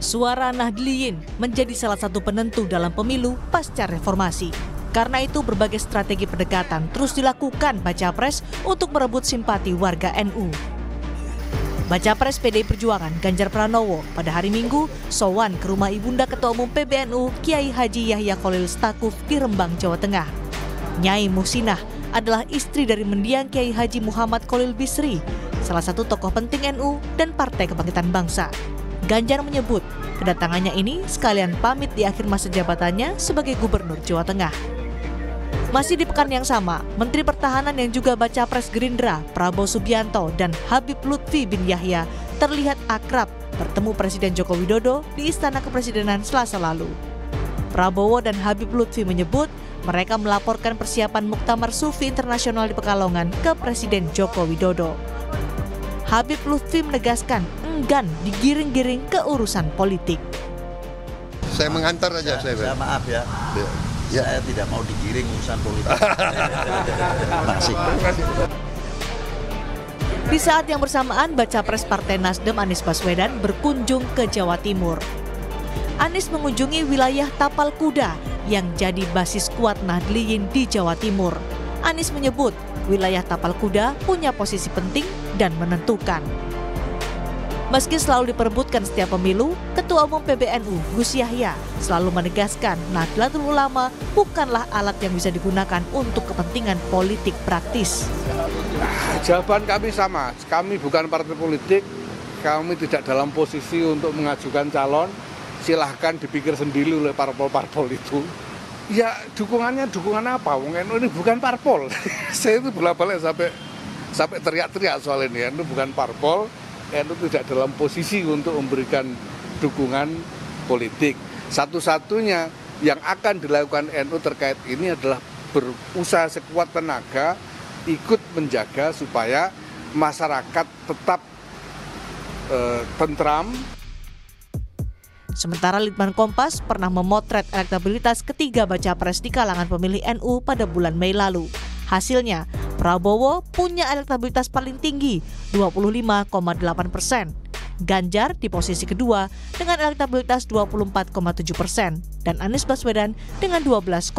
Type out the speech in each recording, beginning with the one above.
Suara Nahdliyin menjadi salah satu penentu dalam pemilu pasca reformasi. Karena itu berbagai strategi pendekatan terus dilakukan Baca Pres untuk merebut simpati warga NU. Baca Pres PDI Perjuangan Ganjar Pranowo pada hari Minggu sowan ke rumah Ibunda Ketua Umum PBNU Kiai Haji Yahya Kholil Stakuf di Rembang, Jawa Tengah. Nyai Muhsinah adalah istri dari mendiang Kiai Haji Muhammad Kholil Bisri, salah satu tokoh penting NU dan Partai Kebangkitan Bangsa. Ganjar menyebut kedatangannya ini sekalian pamit di akhir masa jabatannya sebagai Gubernur Jawa Tengah. Masih di pekan yang sama, Menteri Pertahanan yang juga Baca Pres Gerindra, Prabowo Subianto dan Habib Lutfi bin Yahya terlihat akrab bertemu Presiden Joko Widodo di Istana Kepresidenan Selasa lalu. Prabowo dan Habib Lutfi menyebut mereka melaporkan persiapan Muktamar Sufi Internasional di Pekalongan ke Presiden Joko Widodo. Habib Lutfi menegaskan enggan digiring-giring ke urusan politik. Saya mengantar aja. Saya maaf ya. Saya tidak mau digiring urusan politik. Makasih. Di saat yang bersamaan, Baca Pres Partai Nasdem Anies Baswedan berkunjung ke Jawa Timur. Anies mengunjungi wilayah Tapal Kuda yang jadi basis kuat Nahdliyin di Jawa Timur. Anies menyebut wilayah Tapal Kuda punya posisi penting dan menentukan. Meski selalu diperebutkan setiap pemilu, Ketua Umum PBNU Gus Yahya selalu menegaskan Nahdlatul Ulama bukanlah alat yang bisa digunakan untuk kepentingan politik praktis. Jawaban kami sama, kami bukan partai politik, kami tidak dalam posisi untuk mengajukan calon, silahkan dipikir sendiri oleh parpol-parpol itu. Ya dukungannya dukungan apa? Wong NU ini bukan parpol. Saya itu bolak-balik sampai teriak-teriak soal ini. NU bukan parpol. NU tidak dalam posisi untuk memberikan dukungan politik. Satu-satunya yang akan dilakukan NU terkait ini adalah berusaha sekuat tenaga ikut menjaga supaya masyarakat tetap tentram. Sementara Litbang Kompas pernah memotret elektabilitas ketiga Baca Pres di kalangan pemilih NU pada bulan Mei lalu. Hasilnya, Prabowo punya elektabilitas paling tinggi, 25,8%. Ganjar di posisi kedua dengan elektabilitas 24,7% dan Anies Baswedan dengan 12,3%.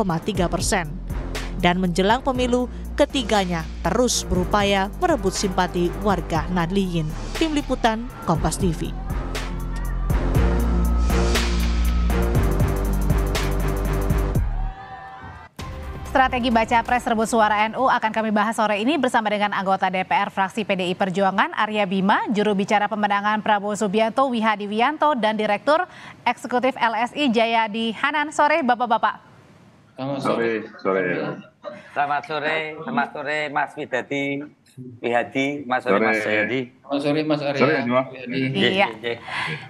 Dan menjelang pemilu, ketiganya terus berupaya merebut simpati warga Nahdliyin. Tim Liputan, Kompas TV. Strategi Baca Pres rebut suara NU akan kami bahas sore ini bersama dengan anggota DPR fraksi PDI Perjuangan Arya Bima, juru bicara pemenangan Prabowo Subianto Wihadi Wianto, dan Direktur Eksekutif LSI Jayadi Hanan. Sore Bapak-Bapak. Selamat sore Mas Widadi, Wihadi, Mas sore Mas Jayadi. Selamat sore Mas Arya. Iya.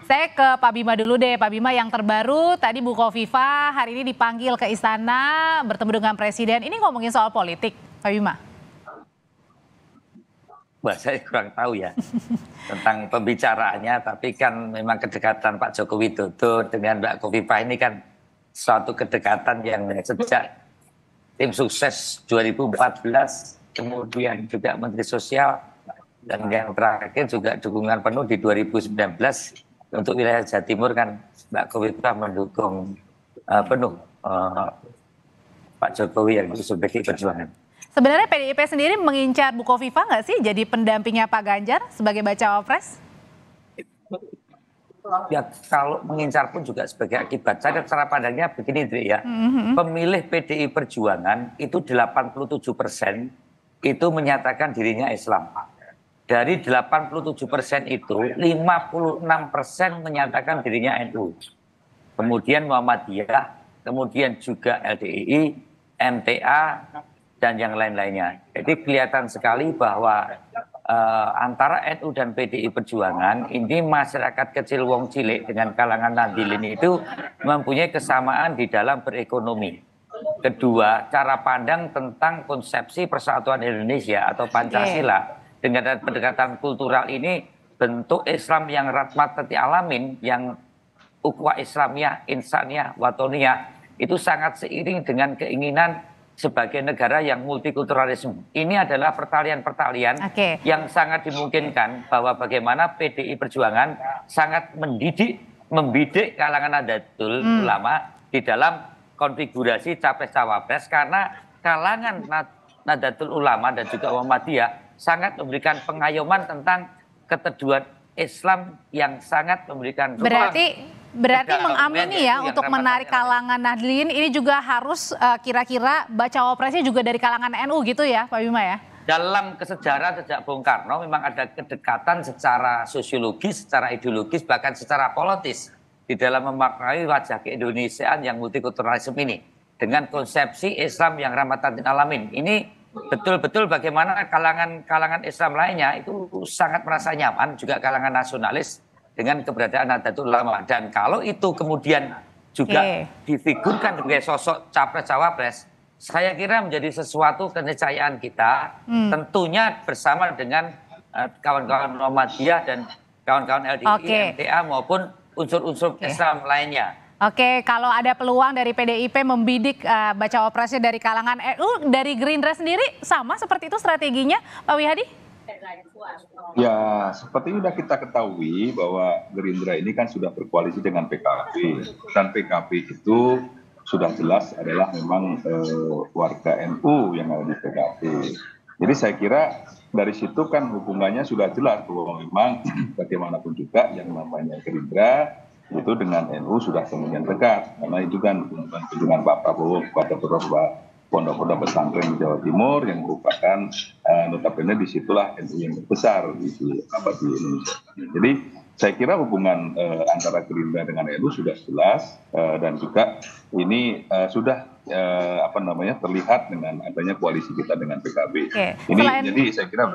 Saya ke Pak Bima dulu deh. Pak Bima, yang terbaru tadi Bu Khofifah hari ini dipanggil ke istana bertemu dengan Presiden. Ini ngomongin soal politik, Pak Bima. Wah, saya kurang tahu ya tentang pembicaraannya, tapi kan memang kedekatan Pak Joko Widodo dengan Mbak Khofifah ini kan suatu kedekatan yang sejak tim sukses 2014, kemudian juga Menteri Sosial, dan yang terakhir juga dukungan penuh di 2019 untuk wilayah Jawa Timur kan Mbak Khofifah mendukung penuh Pak Jokowi yang itu sebagai perjuangan. Sebenarnya PDIP sendiri mengincar Bu Khofifah nggak sih jadi pendampingnya Pak Ganjar sebagai Baca Pres? Ya kalau mengincar pun juga sebagai akibat. Saya cara pandangnya begini Dri ya. Pemilih PDI Perjuangan itu 87% itu menyatakan dirinya Islam. Dari 87% itu 56% menyatakan dirinya NU. Kemudian Muhammadiyah, kemudian juga LDII, MTA, dan yang lain-lainnya. Jadi kelihatan sekali bahwa antara NU dan PDI Perjuangan ini masyarakat kecil wong cilik dengan kalangan Nahdliyin itu mempunyai kesamaan di dalam berekonomi. Kedua, cara pandang tentang konsepsi persatuan Indonesia atau Pancasila dengan pendekatan kultural ini bentuk Islam yang rahmat lil alamin, yang ukhuwah Islamiyah, insaniyah, watoniyah itu sangat seiring dengan keinginan sebagai negara yang multikulturalisme. Ini adalah pertalian-pertalian yang sangat dimungkinkan bahwa bagaimana PDI Perjuangan sangat mendidik membidik kalangan Nahdlatul Ulama di dalam konfigurasi capres-cawapres, karena kalangan Nahdlatul Ulama dan juga Muhammadiyah sangat memberikan pengayoman tentang keteduhan Islam yang sangat memberikan ruang. Berarti mengamini ya untuk menarik kalangan Nahdlin ini juga harus kira-kira baca wapresnya juga dari kalangan NU gitu ya Pak Bima ya? Dalam kesejarah sejak Bung Karno memang ada kedekatan secara sosiologis, secara ideologis, bahkan secara politis di dalam memaknai wajah keindonesiaan yang multikulturalisme ini dengan konsepsi Islam yang rahmatan lil alamin. Ini betul-betul bagaimana kalangan Islam lainnya itu sangat merasa nyaman, juga kalangan nasionalis dengan keberadaan Nahdlatul Ulama. Dan kalau itu kemudian juga difigurkan sebagai sosok capres-cawapres, saya kira menjadi sesuatu keniscayaan kita, tentunya bersama dengan kawan-kawan Muhammadiyah dan kawan-kawan LDI, MTA maupun unsur-unsur Islam lainnya. Oke, kalau ada peluang dari PDIP membidik baca wapresnya dari kalangan NU, dari Gerindra sendiri sama seperti itu strateginya, Pak Wihadi? Ya, seperti sudah kita ketahui bahwa Gerindra ini kan sudah berkoalisi dengan PKB, dan PKB itu sudah jelas adalah memang warga NU yang ada di PKB. Jadi saya kira dari situ kan hubungannya sudah jelas bahwa memang bagaimanapun juga yang namanya Gerindra itu dengan NU sudah kemudian dekat, karena itu kan kunjungan Pak Prabowo kepada beberapa pondok-pondok pesantren di Jawa Timur yang merupakan notabene disitulah NU yang besar di Indonesia. Jadi saya kira hubungan antara Gerindra dengan NU sudah jelas, dan juga ini sudah terlihat dengan adanya koalisi kita dengan PKB. Jadi saya kira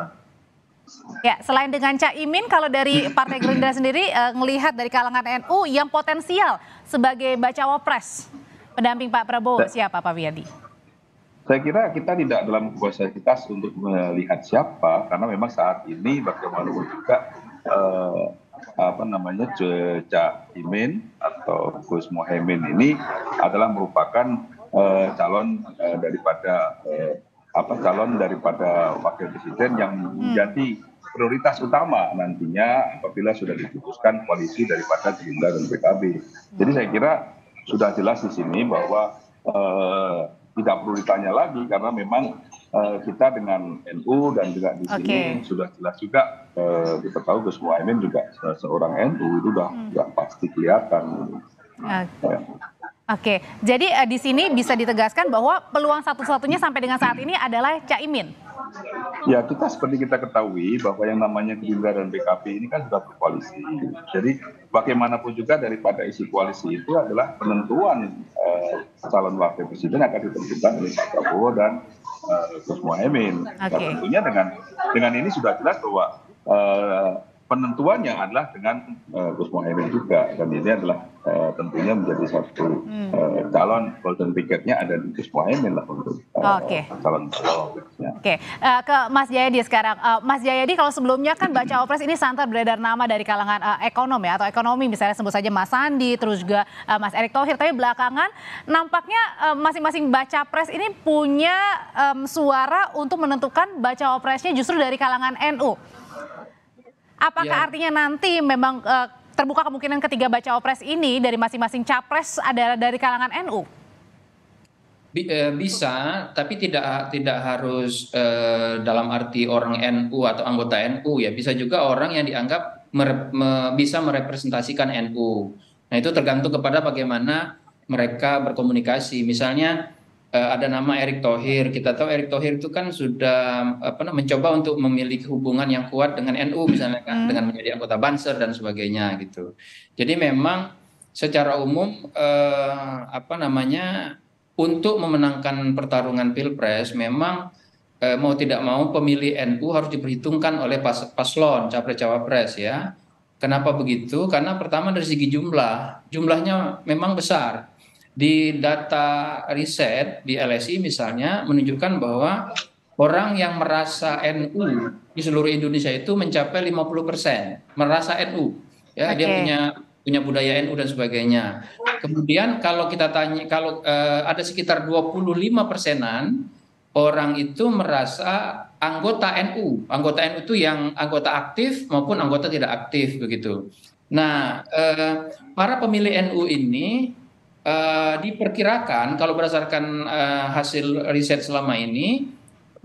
ya, selain dengan Caimin, kalau dari Partai Gerindra sendiri melihat dari kalangan NU yang potensial sebagai bacawa pres pendamping Pak Prabowo siapa Pak Wihadi? Saya kira kita tidak dalam kapasitas untuk melihat siapa, karena memang saat ini bagaimanapun juga Caimin atau Gus Muhaimin ini adalah merupakan calon daripada wakil presiden yang menjadi prioritas utama nantinya apabila sudah diputuskan koalisi daripada Gerindra dan PKB. Jadi saya kira sudah jelas di sini bahwa tidak perlu ditanya lagi, karena memang kita dengan NU dan juga di sini sudah jelas juga, kita tahu Gus Muhaimin juga seorang NU, itu sudah pasti kelihatan. Oke, jadi di sini bisa ditegaskan bahwa peluang satu-satunya sampai dengan saat ini adalah Caimin. Ya, seperti kita ketahui bahwa yang namanya Gerindra dan PKB ini kan sudah berkoalisi. Jadi bagaimanapun juga daripada isi koalisi itu adalah penentuan calon wakil presiden akan ditentukan oleh Pak Prabowo dan Gus Muhaimin. Tentunya dengan ini sudah jelas bahwa penentuannya adalah dengan Gus Muhaimin juga, dan ini adalah tentunya menjadi satu calon golden ticketnya ada di Gus Muhaimin lah untuk calon cawapresnya. Ke Mas Jayadi sekarang. Mas Jayadi, kalau sebelumnya kan baca cawapres ini santer beredar nama dari kalangan ekonomi misalnya sebut saja Mas Sandi, terus juga Mas Erick Thohir, tapi belakangan nampaknya masing-masing baca pres ini punya suara untuk menentukan baca cawapresnya justru dari kalangan NU. Apakah artinya nanti memang terbuka kemungkinan ketiga baca pres ini dari masing-masing capres ada dari kalangan NU? Bisa, tapi tidak harus dalam arti orang NU atau anggota NU ya. Bisa juga orang yang dianggap bisa merepresentasikan NU. Nah, itu tergantung kepada bagaimana mereka berkomunikasi. Misalnya ada nama Erick Thohir. Kita tahu Erick Thohir itu kan sudah mencoba untuk memiliki hubungan yang kuat dengan NU misalnya kan, dengan menjadi anggota Banser dan sebagainya gitu. Jadi memang secara umum untuk memenangkan pertarungan Pilpres memang mau tidak mau pemilih NU harus diperhitungkan oleh paslon capres-cawapres ya. Kenapa begitu? Karena pertama dari segi jumlahnya memang besar. Di data riset di LSI misalnya menunjukkan bahwa orang yang merasa NU di seluruh Indonesia itu mencapai 50% merasa NU ya. Dia punya budaya NU dan sebagainya. Kemudian kalau kita tanya, ada sekitar 25%-an orang itu merasa anggota NU. Anggota NU itu yang anggota aktif maupun anggota tidak aktif begitu. Nah, para pemilih NU ini diperkirakan kalau berdasarkan hasil riset selama ini,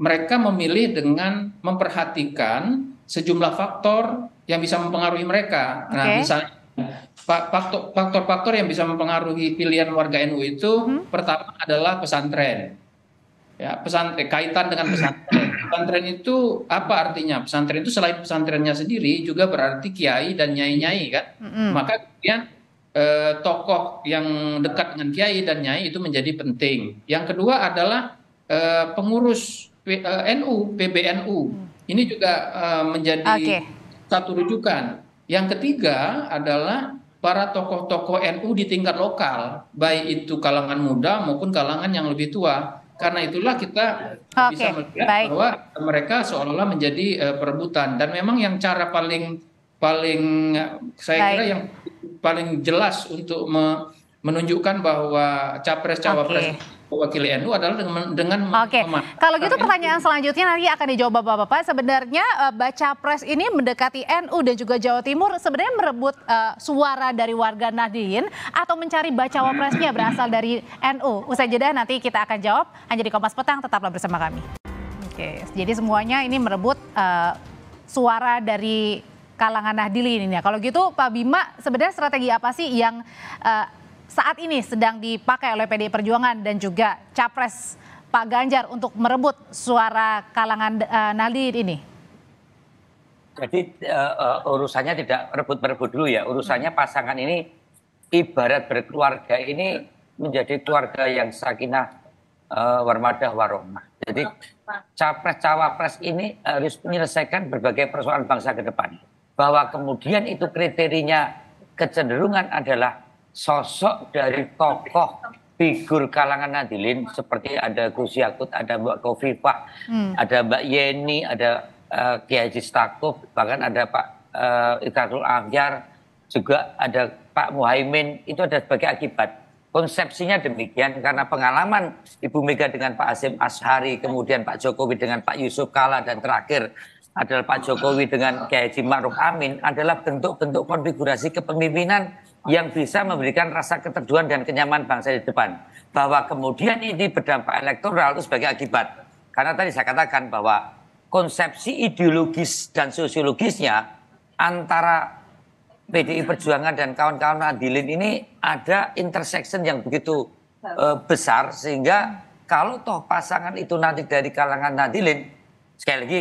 mereka memilih dengan memperhatikan sejumlah faktor yang bisa mempengaruhi mereka. Nah, misalnya faktor-faktor yang bisa mempengaruhi pilihan warga NU itu pertama adalah pesantren. Ya, pesantren, kaitan dengan pesantren. Pesantren itu apa artinya? Pesantren itu selain pesantrennya sendiri juga berarti kiai dan nyai-nyai kan. Maka kemudian tokoh yang dekat dengan kiai dan nyai itu menjadi penting. Yang kedua adalah pengurus NU, PBNU. Ini juga menjadi satu rujukan. Yang ketiga adalah para tokoh-tokoh NU di tingkat lokal, baik itu kalangan muda maupun kalangan yang lebih tua. Karena itulah kita bisa melihat bahwa mereka seolah-olah menjadi perebutan. Dan memang yang cara paling saya kira yang paling jelas untuk menunjukkan bahwa capres-cawapres wakil NU adalah dengan Kalau gitu pertanyaan selanjutnya nanti akan dijawab Bapak-Bapak. Sebenarnya baca pres ini mendekati NU dan juga Jawa Timur sebenarnya merebut suara dari warga Nahdliyin atau mencari bacawa presnya berasal dari NU. Usai jeda nanti kita akan jawab hanya di Kompas Petang, tetaplah bersama kami. Jadi semuanya ini merebut suara dari kalangan Nahdliyin ini. Kalau gitu Pak Bima, sebenarnya strategi apa sih yang saat ini sedang dipakai oleh PDI Perjuangan dan juga Capres Pak Ganjar untuk merebut suara kalangan Nahdliyin ini? Jadi urusannya tidak rebut-merebut dulu ya. Urusannya pasangan ini ibarat berkeluarga ini menjadi keluarga yang sakinah warmadah warohmah. Jadi Capres-Cawapres ini harus menyelesaikan berbagai persoalan bangsa ke depan. Bahwa kemudian itu kriterinya kecenderungan adalah sosok dari tokoh figur kalangan Nahdliyin seperti ada Gus Yakut, ada Mbak Khofifah, ada Mbak Yeni, ada Kiai Haji Stakuf, bahkan ada Pak Iqrarul Akhyar, juga ada Pak Muhaimin. Itu ada sebagai akibat. Konsepsinya demikian karena pengalaman Ibu Mega dengan Pak Hasyim Asy'ari, kemudian Pak Jokowi dengan Pak Yusuf Kala, dan terakhir adalah Pak Jokowi dengan Kiai Haji Ma'ruf Amin adalah bentuk-bentuk konfigurasi kepemimpinan yang bisa memberikan rasa keteduhan dan kenyamanan bangsa di depan. Bahwa kemudian ini berdampak elektoral itu sebagai akibat. Karena tadi saya katakan bahwa konsepsi ideologis dan sosiologisnya antara PDI Perjuangan dan kawan-kawan Nahdliyin ini ada intersection yang begitu besar, sehingga kalau toh pasangan itu nanti dari kalangan Nahdliyin, sekali lagi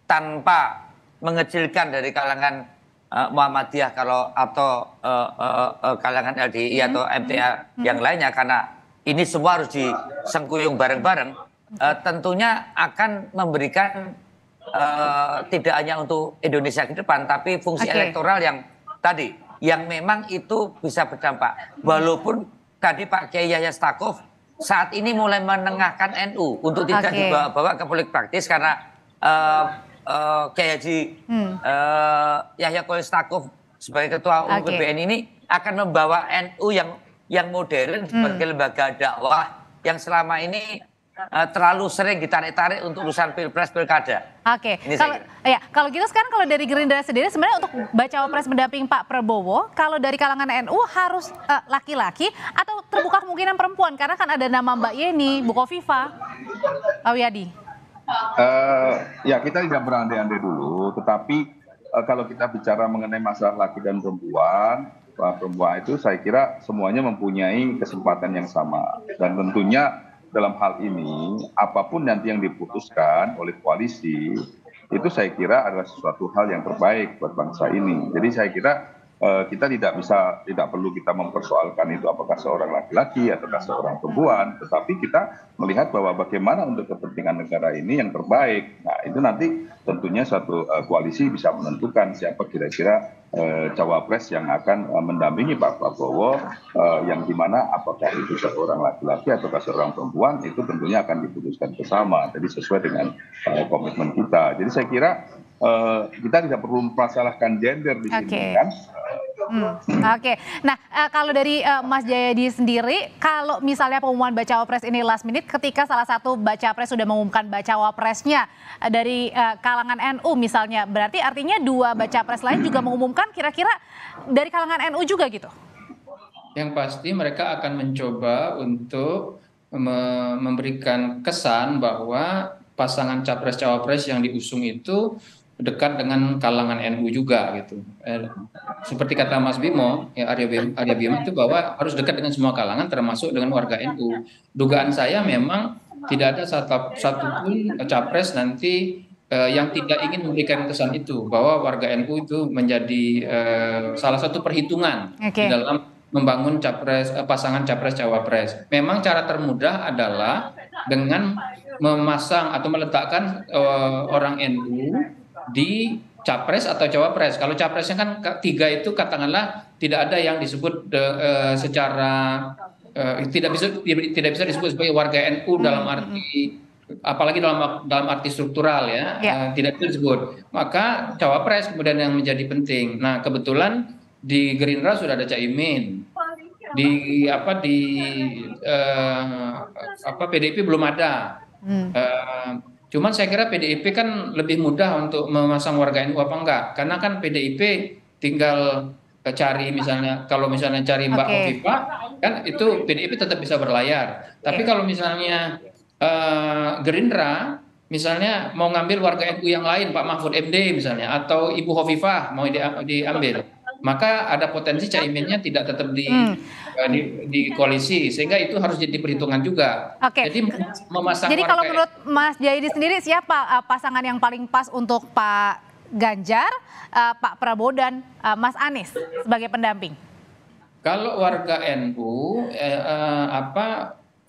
tanpa mengecilkan dari kalangan Muhammadiyah atau kalangan LDI atau MTA yang lainnya, karena ini semua harus disengkuyung bareng-bareng, tentunya akan memberikan tidak hanya untuk Indonesia ke depan, tapi fungsi elektoral yang tadi, yang memang itu bisa berdampak. Walaupun tadi Pak Kiai Yahya Stakuf saat ini mulai menengahkan NU untuk tidak dibawa-bawa ke politik praktis, karena Kiai Haji Yahya Khalil Stakuf sebagai ketua umum PBN ini akan membawa NU yang modern sebagai lembaga dakwah yang selama ini terlalu sering ditarik-tarik untuk urusan pilpres pilkada. Kalau gitu sekarang kalau dari Gerindra sendiri sebenarnya untuk bacawa pres mendamping Pak Prabowo, kalau dari kalangan NU harus laki-laki atau terbuka kemungkinan perempuan, karena kan ada nama Mbak Yeni, Bu Khofifah, Pak Wiyadi. Ya kita tidak berandai-andai dulu, tetapi kalau kita bicara mengenai masalah laki dan perempuan itu saya kira semuanya mempunyai kesempatan yang sama, dan tentunya dalam hal ini apapun nanti yang diputuskan oleh koalisi itu saya kira adalah sesuatu hal yang terbaik buat bangsa ini. Jadi saya kira kita tidak perlu kita mempersoalkan itu apakah seorang laki-laki ataukah seorang perempuan, tetapi kita melihat bahwa bagaimana untuk kepentingan negara ini yang terbaik. Nah itu nanti tentunya suatu koalisi bisa menentukan siapa kira-kira cawapres yang akan mendampingi Pak Prabowo, yang dimana apakah itu seorang laki-laki ataukah seorang perempuan itu tentunya akan diputuskan bersama. Jadi sesuai dengan komitmen kita. Jadi saya kira kita tidak perlu mempermasalahkan gender di sini kan. Oke. Nah, kalau dari Mas Jayadi sendiri, kalau misalnya pengumuman bacawa pres ini last minute, ketika salah satu baca pres sudah mengumumkan bacawa presnya dari kalangan NU misalnya, berarti artinya dua baca pres lain juga mengumumkan kira-kira dari kalangan NU juga gitu? Yang pasti mereka akan mencoba untuk memberikan kesan bahwa pasangan capres-cawapres yang diusung itu dekat dengan kalangan NU juga gitu. Seperti kata Mas Bimo, ya Arya Bima itu bahwa harus dekat dengan semua kalangan termasuk dengan warga NU. Dugaan saya memang tidak ada satupun capres nanti yang tidak ingin memberikan kesan itu bahwa warga NU itu menjadi salah satu perhitungan di dalam membangun pasangan capres cawapres. Memang cara termudah adalah dengan memasang atau meletakkan orang NU di capres atau cawapres. Kalau capresnya kan tiga itu katakanlah tidak ada yang disebut secara tidak bisa disebut sebagai warga NU dalam arti apalagi dalam arti struktural ya, tidak bisa disebut. Maka cawapres kemudian yang menjadi penting. Nah, kebetulan di Gerindra sudah ada Caimin. Di PDIP belum ada. Cuman saya kira PDIP kan lebih mudah untuk memasang warga NU apa enggak, karena kan PDIP tinggal cari misalnya, kalau misalnya cari Mbak Hovifah kan itu PDIP tetap bisa berlayar. Tapi kalau misalnya Gerindra misalnya mau ngambil warga NU yang lain, Pak Mahfud MD misalnya, atau Ibu Hovifah mau diambil, maka ada potensi Caiminnya tidak tetap di koalisi, sehingga itu harus jadi perhitungan juga. Jadi memasang. Jadi kalau menurut Mas Jayadi sendiri siapa pasangan yang paling pas untuk Pak Ganjar, Pak Prabowo dan Mas Anies sebagai pendamping? Kalau warga NU,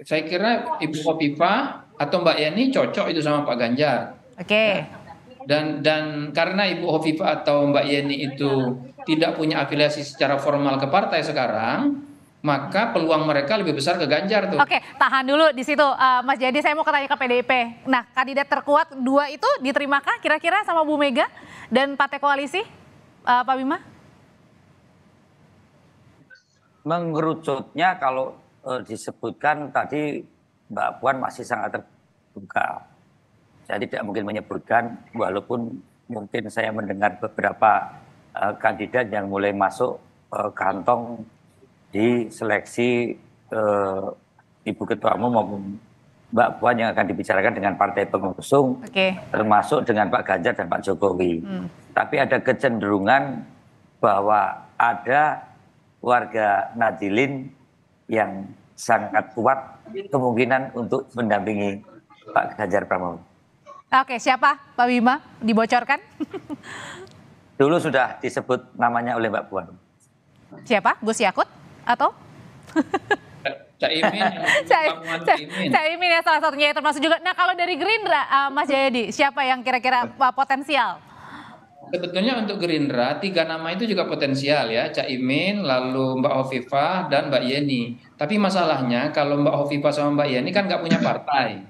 saya kira Ibu Hovifah atau Mbak Yeni cocok itu sama Pak Ganjar. Dan karena Ibu Hovifah atau Mbak Yeni itu tidak punya afiliasi secara formal ke partai sekarang, maka peluang mereka lebih besar ke Ganjar tuh. Tahan dulu di situ, Mas Jayadi. Saya mau tanya ke PDIP. Nah, kandidat terkuat dua itu diterimakah kira-kira sama Bu Mega dan partai koalisi, Pak Bima? Mengerucutnya kalau disebutkan tadi Mbak Puan masih sangat terbuka. Saya tidak mungkin menyebutkan, walaupun mungkin saya mendengar beberapa kandidat yang mulai masuk kantong di seleksi Ibu Ketua Umum maupun Mbak Puan yang akan dibicarakan dengan partai pengusung, termasuk dengan Pak Ganjar dan Pak Jokowi. Tapi ada kecenderungan bahwa ada warga Nadilin yang sangat kuat kemungkinan untuk mendampingi Pak Ganjar Pranowo. Siapa Pak Bima? Dibocorkan? Dulu sudah disebut namanya oleh Mbak Puan. Siapa? Gus Yakut? Atau? Caimin. Caimin ya salah satunya, termasuk juga. Nah, kalau dari Gerindra, Mas Jayadi, siapa yang kira-kira potensial? Sebetulnya untuk Gerindra, 3 nama itu juga potensial ya. Caimin, lalu Mbak Hovifah, dan Mbak Yeni. Tapi masalahnya kalau Mbak Hovifah sama Mbak Yeni kan nggak punya partai.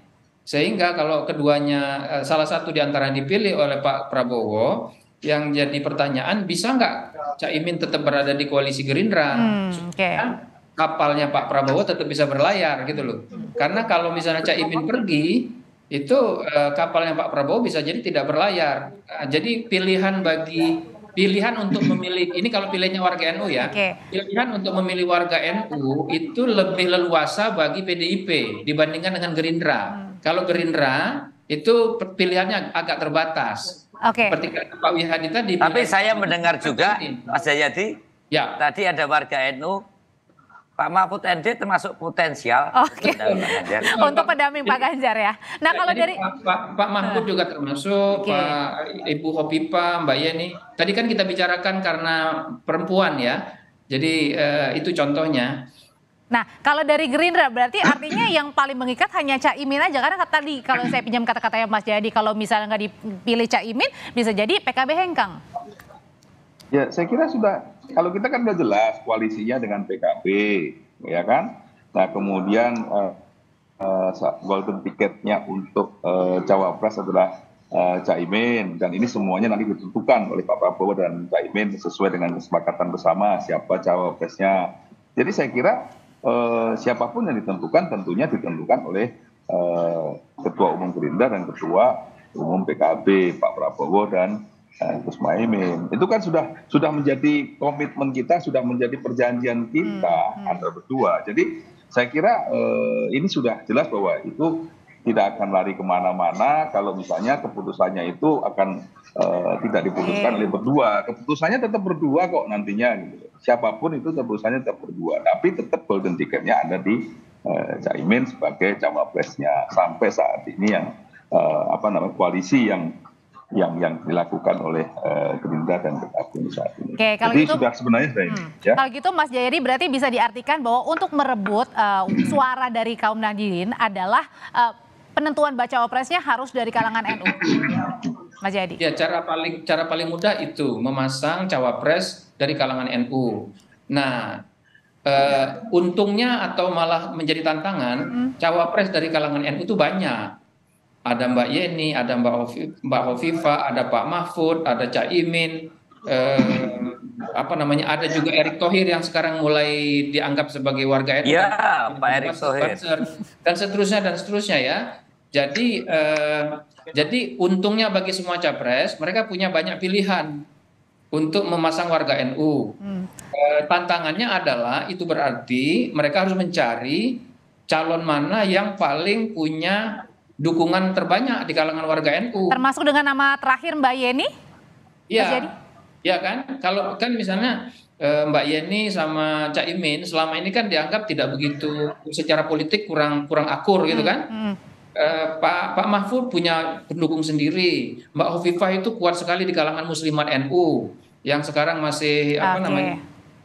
Sehingga kalau keduanya, salah satu di antara dipilih oleh Pak Prabowo, yang jadi pertanyaan, bisa nggak Caimin tetap berada di koalisi Gerindra? Kapalnya Pak Prabowo tetap bisa berlayar gitu loh. Karena kalau misalnya Caimin pergi, itu kapalnya Pak Prabowo bisa jadi tidak berlayar. Jadi pilihan untuk memilih, ini kalau pilihnya warga NU ya, pilihan untuk memilih warga NU itu lebih leluasa bagi PDIP dibandingkan dengan Gerindra. Kalau Gerindra itu pilihannya agak terbatas. Seperti Pak Wihadi tadi. Tapi saya mendengar juga, Mas Jayadi, tadi ada warga NU, Pak Mahfud MD termasuk potensial untuk pendamping Pak Ganjar ya. Nah, kalau dari Pak Mahfud juga termasuk, Pak Ibu Hovifah, Mbak Yeni. Tadi kan kita bicarakan karena perempuan ya. Jadi itu contohnya. Nah, kalau dari Gerindra berarti artinya yang paling mengikat hanya Caimin aja, karena tadi kalau saya pinjam kata-katanya Mas Jayadi, kalau misalnya nggak dipilih Caimin bisa jadi PKB hengkang. Ya, saya kira sudah, kalau kita kan udah jelas koalisinya dengan PKB, ya kan? Nah, kemudian golden ticketnya untuk cawapres adalah Caimin, dan ini semuanya nanti ditentukan oleh Pak Prabowo dan Caimin sesuai dengan kesepakatan bersama siapa cawapresnya. Jadi saya kira siapapun yang ditentukan tentunya ditentukan oleh Ketua Umum Gerindra dan Ketua Umum PKB Pak Prabowo dan Gus Muhaimin. Itu kan sudah menjadi komitmen kita, sudah menjadi perjanjian kita antara berdua. Jadi saya kira ini sudah jelas bahwa itu tidak akan lari kemana-mana kalau misalnya keputusannya itu akan tidak diputuskan oleh berdua. Keputusannya tetap berdua kok nantinya. Gitu. Siapapun itu keputusannya tetap berdua. Tapi tetap golden ticketnya ada di Caimin sebagai cawapresnya sampai saat ini yang koalisi yang dilakukan oleh Gerindra dan PKB saat ini. Oke, kalau jadi gitu, sudah sebenarnya sudah ini. Ya. Kalau gitu Mas Jayadi berarti bisa diartikan bahwa untuk merebut suara dari kaum Nahdliyin adalah penentuan baca wapresnya harus dari kalangan NU. Mas Jayadi. Ya, cara paling mudah itu memasang cawapres dari kalangan NU. Nah, untungnya atau malah menjadi tantangan, cawapres dari kalangan NU itu banyak. Ada Mbak Yeni, ada Mbak Hovifah, ada Pak Mahfud, ada Caimin, ada juga Erick Thohir yang sekarang mulai dianggap sebagai warga NU. Ya, Pak Erick Thohir. Dan seterusnya ya. Jadi untungnya bagi semua capres, mereka punya banyak pilihan untuk memasang warga NU. Tantangannya adalah itu berarti mereka harus mencari calon mana yang paling punya dukungan terbanyak di kalangan warga NU. Termasuk dengan nama terakhir Mbak Yeni? Iya. Ya kan? Kalau kan misalnya Mbak Yeni sama Caimin selama ini kan dianggap tidak begitu secara politik kurang akur gitu kan? Pak Mahfud punya pendukung sendiri. Mbak Hovifah itu kuat sekali di kalangan muslimat NU yang sekarang masih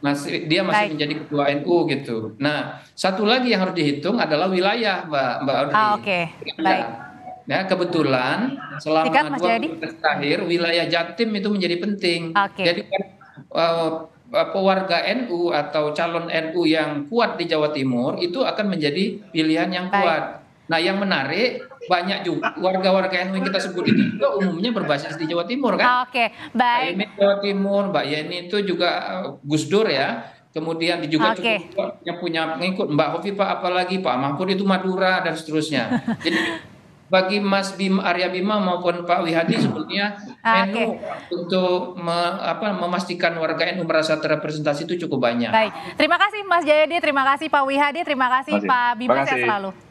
masih menjadi ketua NU gitu. Nah, satu lagi yang harus dihitung adalah wilayah, Mbak Audrey. Baik. Ya, kebetulan selama 2 bulan terakhir wilayah Jatim itu menjadi penting. Jadi warga NU atau calon NU yang kuat di Jawa Timur itu akan menjadi pilihan yang kuat. Nah, yang menarik banyak juga warga-warga NU yang kita sebut itu juga umumnya berbasis di Jawa Timur kan? Baik. Mbak Jawa Timur, Mbak Yeni itu juga Gus Dur ya. Kemudian juga yang punya pengikut Mbak Hovifah, apalagi Pak Mahfud itu Madura dan seterusnya. Jadi bagi Mas Arya Bima maupun Pak Wihadi sebetulnya NU untuk memastikan warga NU merasa terrepresentasi itu cukup banyak. Baik, terima kasih Mas Jayadi, terima kasih Pak Wihadi, terima kasih Pak Bima, sehat selalu.